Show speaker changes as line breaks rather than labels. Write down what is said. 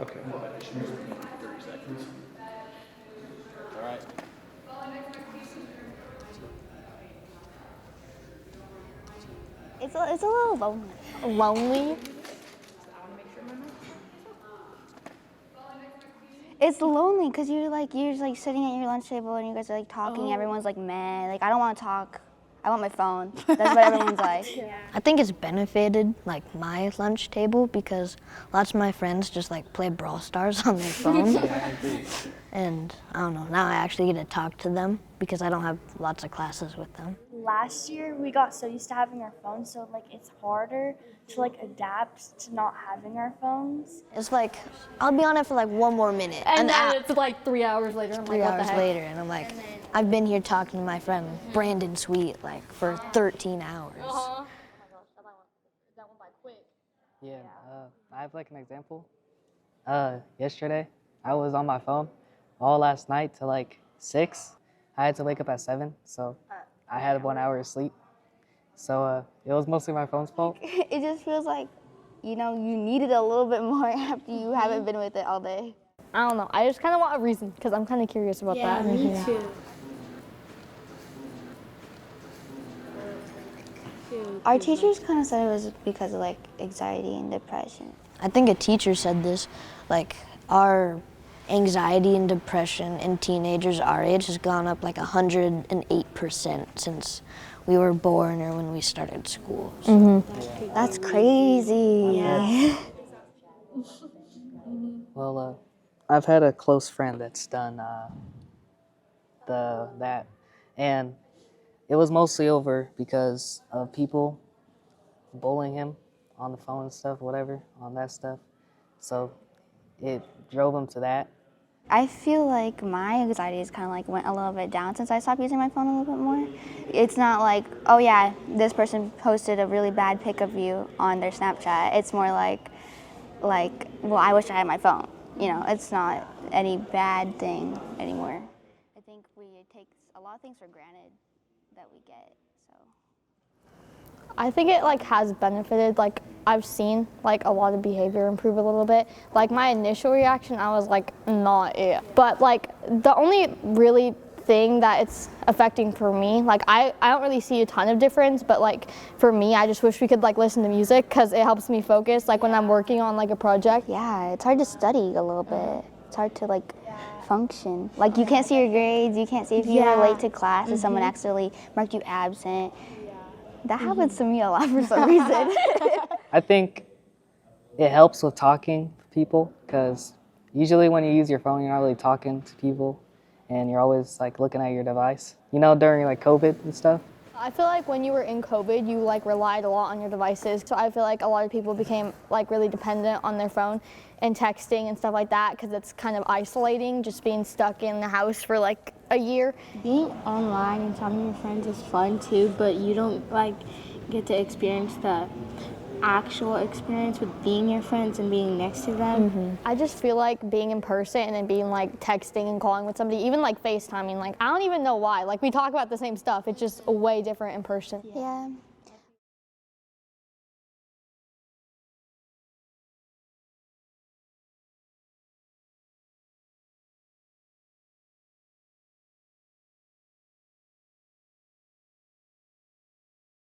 Okay.
All right.
It's a little lonely.
Lonely?
It's lonely because you're just sitting at your lunch table and you guys are like talking. Everyone's like meh. Like I don't want to talk. I want my phone. That's what everyone's like. Yeah.
I think it's benefited like my lunch table because lots of my friends just like play Brawl Stars on their phone.
Yeah, I agree.
And I don't know, now I actually get to talk to them because I don't have lots of classes with them.
Last year we got so used to having our phones, so like it's harder to like adapt to not having our phones.
It's like, I'll be on it for like 1 more minute.
And then it's like 3 hours later. I'm
3
like, what the
hours
heck?
later, and I'm like, I've been here talking to my friend Brandon Sweet like for 13 hours.
Uh-huh. That went by quick.
Yeah, I have like an example. Yesterday, I was on my phone all last night till like 6. I had to wake up at 7, so I had 1 hour of sleep. So it was mostly my phone's fault.
It just feels like, you need it a little bit more after you haven't been with it all day.
I don't know. I just kind of want a reason because I'm kind of curious about that.
Yeah, me too.
Our teachers kind of said it was because of like anxiety and depression.
I think a teacher said this, like our anxiety and depression in teenagers our age has gone up like 108% since we were born or when we started school. So.
Mm-hmm.
That's crazy.
Yeah.
Well, I've had a close friend that's done that, and it was mostly over because of people bullying him on the phone and stuff, whatever, on that stuff. So it drove him to that.
I feel like my anxiety has kind of like went a little bit down since I stopped using my phone a little bit more. It's not like, oh yeah, this person posted a really bad pic of you on their Snapchat. It's more like, well, I wish I had my phone. It's not any bad thing anymore. I think we take a lot of things for granted that we get, so.
I think it like has benefited. Like I've seen like a lot of behavior improve a little bit. Like my initial reaction, I was like, not it. But like the only really thing that it's affecting for me, like I don't really see a ton of difference, but like for me, I just wish we could like listen to music because it helps me focus. Like when I'm working on like a project.
Yeah, it's hard to study a little bit. It's hard to like function. Like you can't see your grades, you can't see if you were late to class, if someone accidentally marked you absent. That happens to me a lot for some reason.
I think it helps with talking to people because usually when you use your phone, you're not really talking to people and you're always like looking at your device. During like COVID and stuff.
I feel like when you were in COVID, you like relied a lot on your devices. So I feel like a lot of people became like really dependent on their phone and texting and stuff like that because it's kind of isolating just being stuck in the house for like a year.
Being online and talking to your friends is fun too, but you don't like get to experience the actual experience with being your friends and being next to them.
I just feel like being in person and then being like texting and calling with somebody, even like FaceTiming, like I don't even know why. Like we talk about the same stuff, it's just way different in person.
Yeah.